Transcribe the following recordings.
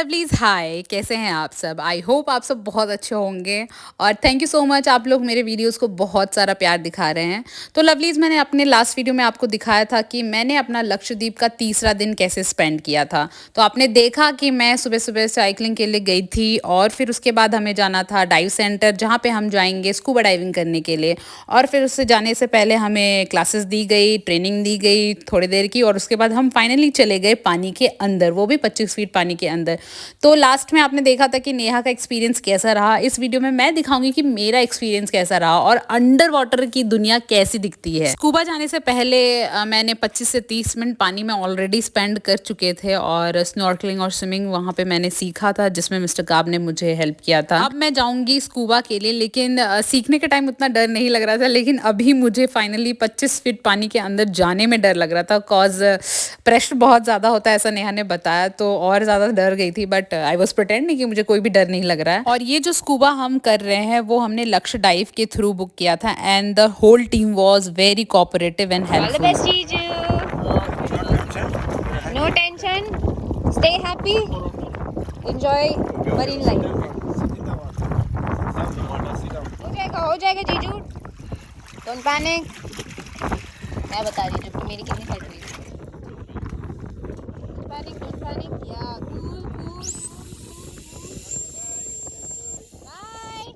Lovelies हाय, कैसे हैं आप सब। आई होप आप सब बहुत अच्छे होंगे और थैंक यू सो मच, आप लोग मेरे वीडियोस को बहुत सारा प्यार दिखा रहे हैं। तो लवलीज, मैंने अपने लास्ट वीडियो में आपको दिखाया था कि मैंने अपना लक्षद्वीप का तीसरा दिन कैसे स्पेंड किया था। तो आपने देखा कि मैं सुबह सुबह साइकिलिंग के लिए गई थी और फिर उसके बाद हमें जाना था डाइव सेंटर, जहाँ पे हम जाएंगे स्कूबा डाइविंग करने के लिए। और फिर उससे जाने से पहले हमें क्लासेस दी गई, ट्रेनिंग दी गई थोड़ी देर की, और उसके बाद हम फाइनली चले गए पानी के अंदर, वो भी 25 फीट पानी के अंदर। तो लास्ट में आपने देखा था कि नेहा का एक्सपीरियंस कैसा रहा। इस वीडियो में मैं दिखाऊंगी कि मेरा एक्सपीरियंस कैसा रहा और अंडर वाटर की दुनिया कैसी दिखती है। स्कूबा जाने से पहले मैंने 25 से 30 मिनट पानी में ऑलरेडी स्पेंड कर चुके थे और स्नॉर्कलिंग और स्विमिंग वहाँ पे मैंने सीखा था, जिसमें मिस्टर काब ने मुझे हेल्प किया था। अब मैं जाऊंगी स्कूबा के लिए, लेकिन सीखने के टाइम उतना डर नहीं लग रहा था, लेकिन अभी मुझे फाइनली 25 फीट पानी के अंदर जाने में डर लग रहा था। कॉज प्रेशर बहुत ज़्यादा होता है, ऐसा नेहा ने बताया, तो और ज़्यादा डर गई थी। बट आई वॉज प्रिटेंडिंग कि मुझे कोई भी डर नहीं लग रहा है। और ये जो स्कूबा हम कर रहे हैं वो हमने लक्ष्य डाइव के थ्रू बुक किया था and the whole team was very cooperative and helpful. All the best, Jeeju. No tension. Stay happy. Enjoy marine life. हो जाएगा जीजू. Don't panic. मैं बता रही हूँ जब मेरी कितनी सेट हुई. Don't panic. Yeah, cool. Bye.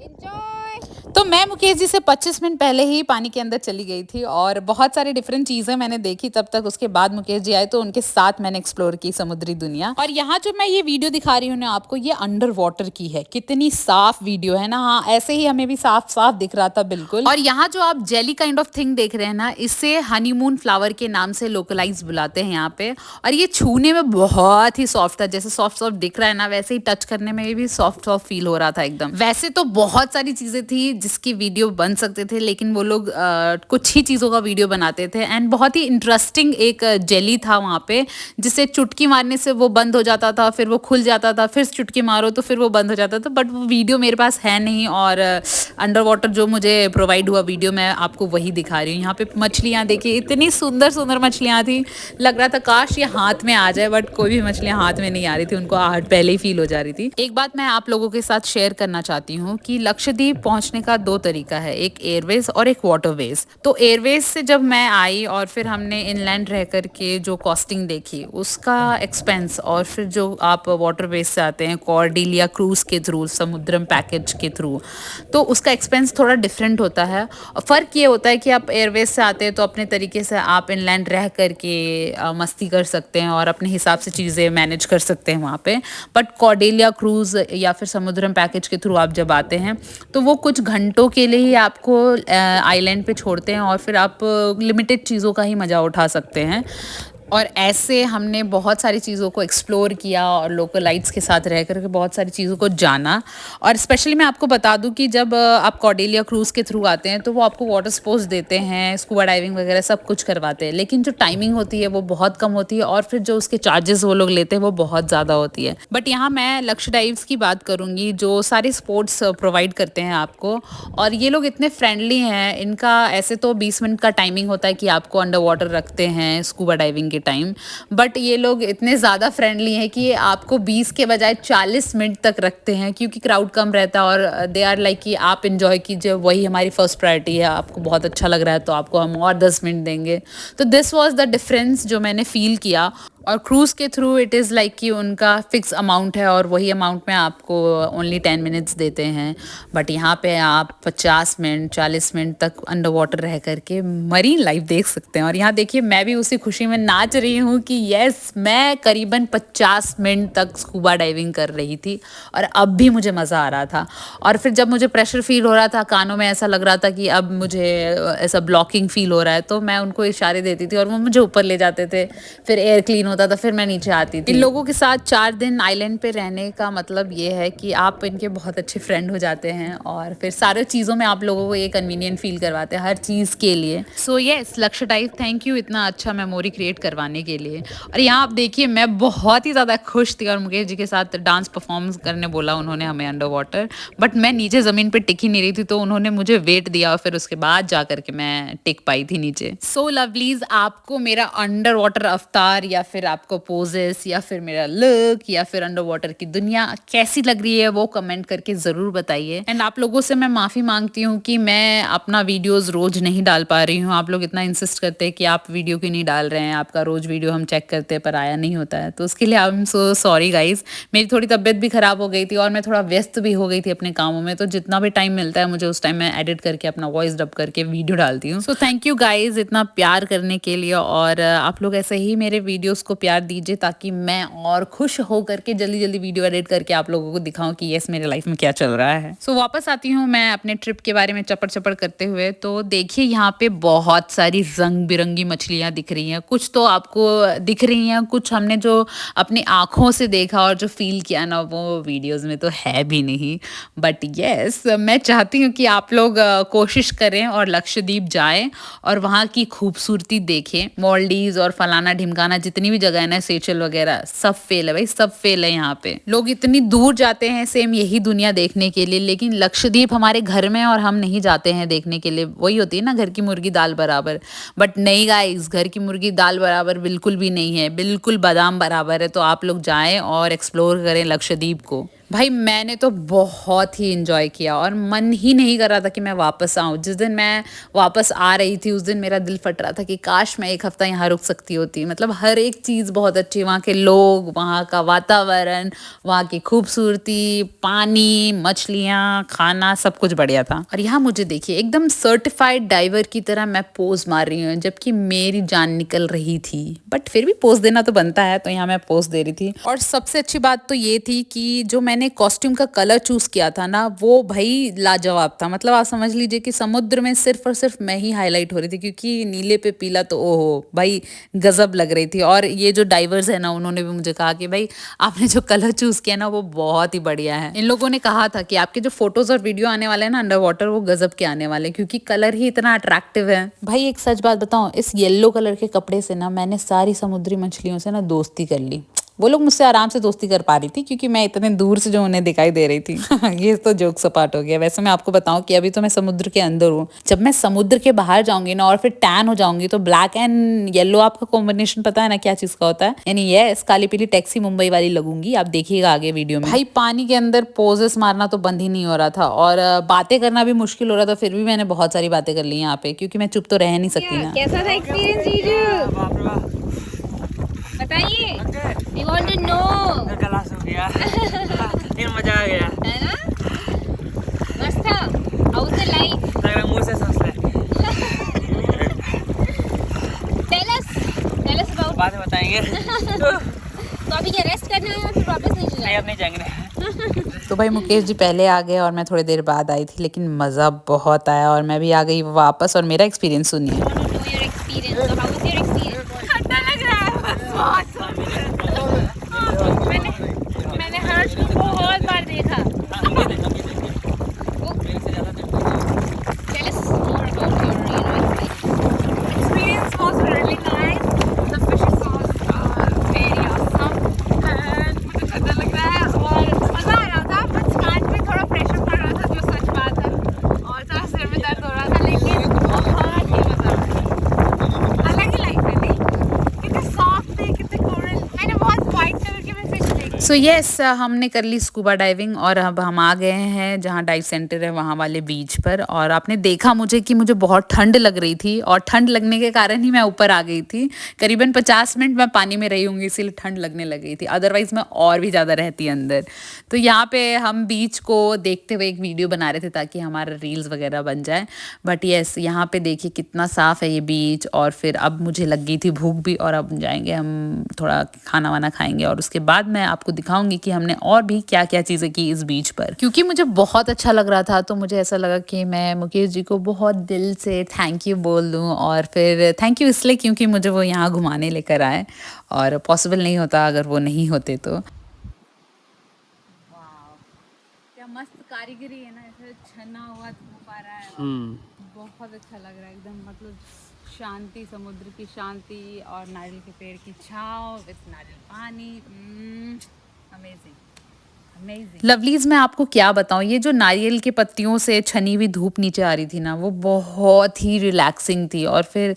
Enjoy. तो मैं मुकेश जी से 25 मिनट पहले ही पानी के अंदर चली गई थी और बहुत सारी डिफरेंट चीज़ें मैंने देखी तब तक। उसके बाद मुकेश जी आए तो उनके साथ मैंने एक्सप्लोर की समुद्री दुनिया। और यहाँ जो मैं ये वीडियो दिखा रही हूँ ना आपको, ये अंडर वाटर की है। कितनी साफ वीडियो है ना। हाँ, ऐसे ही हमें भी साफ साफ दिख रहा था बिल्कुल। और यहाँ जो आप जेली काइंड ऑफ थिंग देख रहे हैं ना, इसे हनीमून फ्लावर के नाम से लोकलाइज बुलाते हैं यहाँ पे। और ये छूने में बहुत ही सॉफ्ट था, जैसे सॉफ्ट सॉफ्ट दिख रहा है ना, वैसे ही टच करने में भी सॉफ्ट सॉफ्ट फील हो रहा था एकदम। वैसे तो बहुत सारी चीजें थी जिसकी वीडियो बन सकते थे, लेकिन वो लोग कुछ ही चीज़ों का वीडियो बनाते थे। एंड बहुत ही इंटरेस्टिंग एक जेली था वहाँ पे, जिसे चुटकी मारने से वो बंद हो जाता था, फिर वो खुल जाता था, फिर चुटकी मारो तो फिर वो बंद हो जाता था। बट वो वीडियो मेरे पास है नहीं, और अंडर वाटर जो मुझे प्रोवाइड हुआ वीडियो मैं आपको वही दिखा रही हूँ। यहाँ पे मछलियाँ देखिए, इतनी सुंदर सुंदर मछलियाँ थी, लग रहा था काश ये हाथ में आ जाए, बट कोई भी मछलियाँ हाथ में नहीं आ रही थी, उनको आहट पहले ही फील हो जा रही थी। एक बात मैं आप लोगों के साथ शेयर करना चाहती हूँ कि लक्षद्वीप पहुँचने का दो तरीका है, एक एयरवेज और एक वाटरवेज। तो एयरवेज से जब मैं आई और फिर हमने इनलैंड रह करके जो कॉस्टिंग देखी उसका एक्सपेंस, और फिर जो आप वाटरवेज से आते हैं कॉर्डिलिया क्रूज के थ्रू, समुद्रम पैकेज के थ्रू, तो उसका एक्सपेंस थोड़ा डिफरेंट होता है। और फ़र्क ये होता है कि आप एयरवेज से आते हैं तो अपने तरीके से आप इनलैंड रह करके मस्ती कर सकते हैं और अपने हिसाब से चीज़ें मैनेज कर सकते हैं वहाँ पे। बट कॉर्डिलिया क्रूज़ या फिर समुद्रम पैकेज के थ्रू आप जब आते हैं तो वो कुछ घंटों के लिए ही आपको आइलैंड पे छोड़ते हैं और फिर आप लिमिटेड चीज़ों का ही मज़ा उठा सकते हैं। और ऐसे हमने बहुत सारी चीज़ों को एक्सप्लोर किया और लोकलाइट्स के साथ रह करके बहुत सारी चीज़ों को जाना। और स्पेशली मैं आपको बता दूं कि जब आप कॉर्डेलिया क्रूज़ के थ्रू आते हैं तो वो आपको वाटर स्पोर्ट्स देते हैं, स्कूबा डाइविंग वगैरह सब कुछ करवाते हैं, लेकिन जो टाइमिंग होती है वो बहुत कम होती है और फिर जो उसके चार्जेस वो लोग लेते हैं वो बहुत ज़्यादा होती है। बट यहाँ मैं लक्ष्य डाइव्स की बात करूँगी जो सारे स्पोर्ट्स प्रोवाइड करते हैं आपको, और ये लोग इतने फ्रेंडली हैं। इनका ऐसे तो 20 मिनट का टाइमिंग होता है कि आपको अंडर वाटर रखते हैं स्कूबा डाइविंग के टाइम, बट ये लोग इतने ज़्यादा फ्रेंडली हैं कि आपको 20 के बजाय 40 मिनट तक रखते हैं, क्योंकि क्राउड कम रहता है और दे आर लाइक कि आप इन्जॉय कीजिए, वही हमारी फर्स्ट प्रायोरिटी है। आपको बहुत अच्छा लग रहा है तो आपको हम और 10 मिनट देंगे। तो दिस वॉज द डिफरेंस जो मैंने फील किया। और क्रूज़ के थ्रू इट इज़ लाइक कि उनका फिक्स अमाउंट है और वही अमाउंट में आपको ओनली 10 मिनट्स देते हैं। बट यहाँ पे आप 50 मिनट 40 मिनट तक अंडर वाटर रह करके मरीन लाइफ देख सकते हैं। और यहाँ देखिए, मैं भी उसी खुशी में नाच रही हूँ कि यस, मैं करीबन 50 मिनट तक स्कूबा डाइविंग कर रही थी और अब भी मुझे मज़ा आ रहा था। और फिर जब मुझे प्रेशर फील हो रहा था कानों में, ऐसा लग रहा था कि अब मुझे ऐसा ब्लॉकिंग फील हो रहा है, तो मैं उनको इशारे देती थी और वो मुझे ऊपर ले जाते थे, फिर एयर क्लीन होता था, फिर मैं नीचे आती थी। इन लोगों के साथ 4 दिन आइलैंड पे रहने का मतलब ये है कि आप इनके बहुत अच्छे फ्रेंड हो जाते हैं और फिर सारे चीज़ों में आप लोगों को ये कन्वीनियंट फील करवाते हैं हर चीज़ के लिए। सो यस, लक्ष्य डाइव, थैंक यू इतना अच्छा मेमोरी क्रिएट करवाने के लिए। और यहाँ आप देखिए, मैं बहुत ही ज़्यादा खुश थी और मुकेश जी के साथ डांस परफॉर्मेंस करने बोला उन्होंने हमें अंडर वाटर, बट मैं नीचे ज़मीन पर टिक ही नहीं रही थी, तो उन्होंने मुझे वेट दिया और फिर उसके बाद जा करके मैं टिक पाई थी नीचे। सो लवलीज, आपको मेरा अंडर वाटर अवतार या फिर फिर आपको पोजेस या फिर मेरा लुक या फिर अंडर वाटर की दुनिया कैसी लग रही है वो कमेंट करके ज़रूर बताइए। एंड आप लोगों से मैं माफ़ी मांगती हूँ कि मैं अपना वीडियोस रोज नहीं डाल पा रही हूँ। आप लोग इतना इंसिस्ट करते हैं कि आप वीडियो क्यों नहीं डाल रहे हैं, आपका रोज वीडियो हम चेक करते हैं पर आया नहीं होता है, तो उसके लिए I am so sorry guys. मेरी थोड़ी तबीयत भी खराब हो गई थी और मैं थोड़ा व्यस्त भी हो गई थी अपने कामों में, तो जितना भी टाइम मिलता है मुझे उस टाइम मैं एडिट करके अपना वॉइस डब करके वीडियो डालती हूँ। सो थैंक यू गाइज इतना प्यार करने के लिए, और आप लोग ऐसे ही मेरे वीडियोस को प्यार दीजिए ताकि मैं और खुश हो करके जल्दी जल्दी वीडियो एडिट करके आप लोगों को दिखाऊं कि यस मेरे लाइफ में क्या चल रहा है। सो वापस आती हूँ मैं अपने ट्रिप के बारे में चपड़ चपड़ करते हुए। तो देखिए यहाँ पे बहुत सारी रंग बिरंगी मछलियाँ दिख रही हैं, कुछ तो आपको दिख रही हैं, कुछ हमने जो अपनी आंखों से देखा और जो फील किया ना वो वीडियोस में तो है भी नहीं। बट यस मैं चाहती हूँ कि आप लोग कोशिश करें और लक्षद्वीप जाएं और वहाँ की खूबसूरती देखें। मॉलडीव्स और फलाना ढिमकाना जितनी भी जगह है ना, सेचल वगैरह, सब फेल है भाई, सब फेल है। यहाँ पे लोग इतनी दूर जाते हैं सेम यही दुनिया देखने के लिए, लेकिन लक्षद्वीप हमारे घर में और हम नहीं जाते हैं देखने के लिए। वही होती है ना घर की मुर्गी दाल बराबर, बट नहीं गाइस, घर की मुर्गी दाल बराबर बिल्कुल भी नहीं है, बिल्कुल बादाम बराबर है। तो आप लोग जाएं और एक्सप्लोर करें लक्षद्वीप को। भाई मैंने तो बहुत ही इंजॉय किया और मन ही नहीं कर रहा था कि मैं वापस आऊँ। जिस दिन मैं वापस आ रही थी उस दिन मेरा दिल फट रहा था कि काश मैं एक हफ्ता यहाँ रुक सकती होती। मतलब हर एक चीज़ बहुत अच्छी, वहाँ के लोग, वहाँ का वातावरण, वहाँ की खूबसूरती, पानी, मछलियाँ, खाना, सब कुछ बढ़िया था। और यहाँ मुझे देखिए एकदम सर्टिफाइड डाइवर की तरह मैं पोज मार रही हूँ जबकि मेरी जान निकल रही थी, बट फिर भी पोज देना तो बनता है, तो यहाँ मैं पोज दे रही थी। और सबसे अच्छी बात तो ये थी कि जो मैंने कॉस्ट्यूम का कलर चूज किया था ना वो भाई लाजवाब था। मतलब आप समझ लीजिए कि समुद्र में सिर्फ और सिर्फ मैं ही हाईलाइट हो रही थी, क्योंकि नीले पे पीला तो ओहो भाई गजब लग रही थी। और ये जो डाइवर्स है ना उन्होंने भी मुझे कहा कि भाई आपने जो कलर चूज किया ना वो बहुत ही बढ़िया है। इन लोगों ने कहा था कि आपके जो फोटोज और वीडियो आने वाले हैं ना अंडर वाटर वो गजब के आने वाले, क्योंकि कलर ही इतना अट्रैक्टिव है। भाई एक सच बात बताऊं, इस येलो कलर के कपड़े से ना मैंने सारी समुद्री मछलियों से ना दोस्ती कर ली। वो लोग मुझसे आराम से दोस्ती कर पा रही थी क्योंकि मैं इतने दूर से जो उन्हें दिखाई दे रही थी। ये तो जोक सपाट हो गया। वैसे मैं आपको बताऊं कि अभी तो मैं समुद्र के अंदर हूँ, जब मैं समुद्र के बाहर जाऊंगी ना और फिर टैन हो जाऊंगी तो ब्लैक एंड येलो आपका कॉम्बिनेशन पता है ना क्या चीज का होता है, यानी यस काली पीली टैक्सी मुंबई वाली लगूंगी। आप देखिएगा आगे वीडियो में। भाई पानी के अंदर पोजेस मारना तो बंद ही नहीं हो रहा था और बातें करना भी मुश्किल हो रहा था, फिर भी मैंने बहुत सारी बातें कर ली यहाँ पे क्योंकि मैं चुप तो रह नहीं सकती ना। कैसा था एक्सपीरियंस जीजू, बताइए। We want to know। Class हो गया फिर मजा आ गया है ना, मस्त था। How was the life? लग रहा मुंह से सांस ले। Tell us about। बाद में बताएंगे। तो अभी क्या रेस्ट करना है फिर वापस नहीं जाना? नहीं अब नहीं जाएंगे। तो भाई मुकेश जी पहले आ गए और मैं थोड़ी देर बाद आई थी, लेकिन मज़ा बहुत आया और मैं भी आ गई वापस। और मेरा एक्सपीरियंस सुनिए। Your experience। So how was your experience? ठंडा लग रहा है बहुत। मैंने हर्ष को बहुत बार देखा। Tell us more about your Experience was really nice. The fishes was very awesome. And मुझे ठंडा लग रहा है और मज़ा आ रहा था, बट स्टार्ट में थोड़ा प्रेशर पड़ रहा था जो सच बात है और थोड़ा सिर में दर्द हो रहा था, लेकिन बहुत ही मज़ा आया। अलग ही लाइफ है नहीं, कितने सॉफ्ट थे, कितने कोरल। मैंने बहुत वाइट कलर के भी फिश देखे। सो यस हमने कर ली स्कूबा डाइविंग और अब हम आ गए हैं जहाँ डाइव सेंटर है वहाँ वाले बीच पर। और आपने देखा मुझे कि मुझे बहुत ठंड लग रही थी और ठंड लगने के कारण ही मैं ऊपर आ गई थी। करीबन 50 मिनट मैं पानी में रही होंगी इसीलिए ठंड लगने लग गई थी, अदरवाइज मैं और भी ज़्यादा रहती अंदर। तो यहाँ पे हम बीच को देखते हुए एक वीडियो बना रहे थे ताकि हमारा रील्स वगैरह बन जाए। बट यस यहाँ पे देखिए कितना साफ़ है ये बीच। और फिर अब मुझे लग गई थी भूख भी और अब जाएंगे हम थोड़ा खाना वाना खाएंगे और उसके बाद मैं आपको दिखाऊंगी कि हमने और भी क्या क्या चीज़ें की इस बीच पर। क्योंकि मुझे बहुत अच्छा लग रहा था तो मुझे ऐसा लगा कि मैं मुकेश जी को बहुत दिल से थैंक यू बोल दूं। और फिर थैंक यू इसलिए क्योंकि मुझे वो यहाँ घुमाने लेकर आए और पॉसिबल नहीं होता अगर वो नहीं होते तो। क्या मस्त कारीगरी है ना, ऐसे छना हुआ हो पा रहा है, बहुत अच्छा लग रहा है एकदम। मतलब शांति, समुद्र की शांति और नारियल के पेड़ की छाँव विद नारियल पानी। अमेजिंग लवलीज मैं आपको क्या बताऊं, ये जो नारियल के पत्तियों से छनी हुई धूप नीचे आ रही थी ना, वो बहुत ही रिलैक्सिंग थी और फिर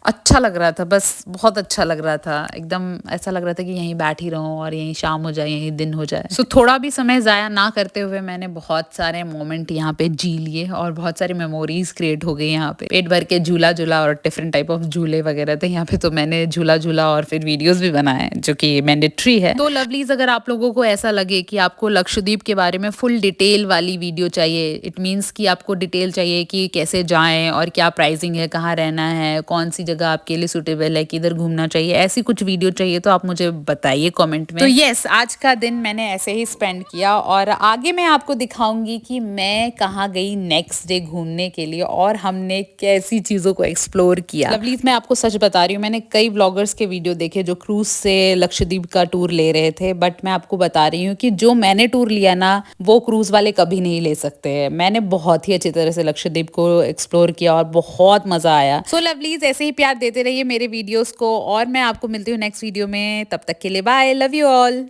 अच्छा लग रहा था, बस बहुत अच्छा लग रहा था। एकदम ऐसा लग रहा था कि यहीं बैठ ही रहूं और यहीं शाम हो जाए, यहीं दिन हो जाए। थोड़ा भी समय ज़ाया ना करते हुए मैंने बहुत सारे मोमेंट यहाँ पे जी लिए और बहुत सारी मेमोरीज क्रिएट हो गई यहाँ पे। पेट भर के झूला झूला और डिफरेंट टाइप ऑफ झूले वगैरह थे यहाँ पे, तो मैंने झूला झूला और फिर वीडियोस भी बनाए जो कि मैंडेटरी है। तो लवलीज अगर आप लोगों को ऐसा लगे कि आपको लक्षद्वीप के बारे में फुल डिटेल वाली वीडियो चाहिए, इट मीन्स कि आपको डिटेल चाहिए कि कैसे जाएं और क्या प्राइसिंग है, कहाँ रहना है, कौन सी जगह आपके लिए सुटेबल है, किधर घूमना चाहिए, ऐसी कुछ वीडियो चाहिए तो आप मुझे बताइए कमेंट में। तो यस, आज का दिन मैंने ऐसे ही स्पेंड किया और आगे मैं आपको दिखाऊंगी कि मैं कहाँ गई नेक्स्ट डे घूमने के लिए और हमने कैसी चीज़ों को एक्सप्लोर किया। लवलीज मैं आपको सच बता रही हूँ, मैंने कई ब्लॉगर्स के वीडियो देखे जो क्रूज से लक्षद्वीप का टूर ले रहे थे, बट मैं आपको बता रही हूँ कि जो मैंने टूर लिया ना, वो क्रूज वाले कभी नहीं ले सकते हैं। मैंने बहुत ही अच्छी तरह से लक्षद्वीप को एक्सप्लोर किया और बहुत मजा आया। सो लवलीज ऐसे ही प्यार देते रहिए मेरे वीडियोस को और मैं आपको मिलती हूँ नेक्स्ट वीडियो में। तब तक के लिए बाय, लव यू ऑल।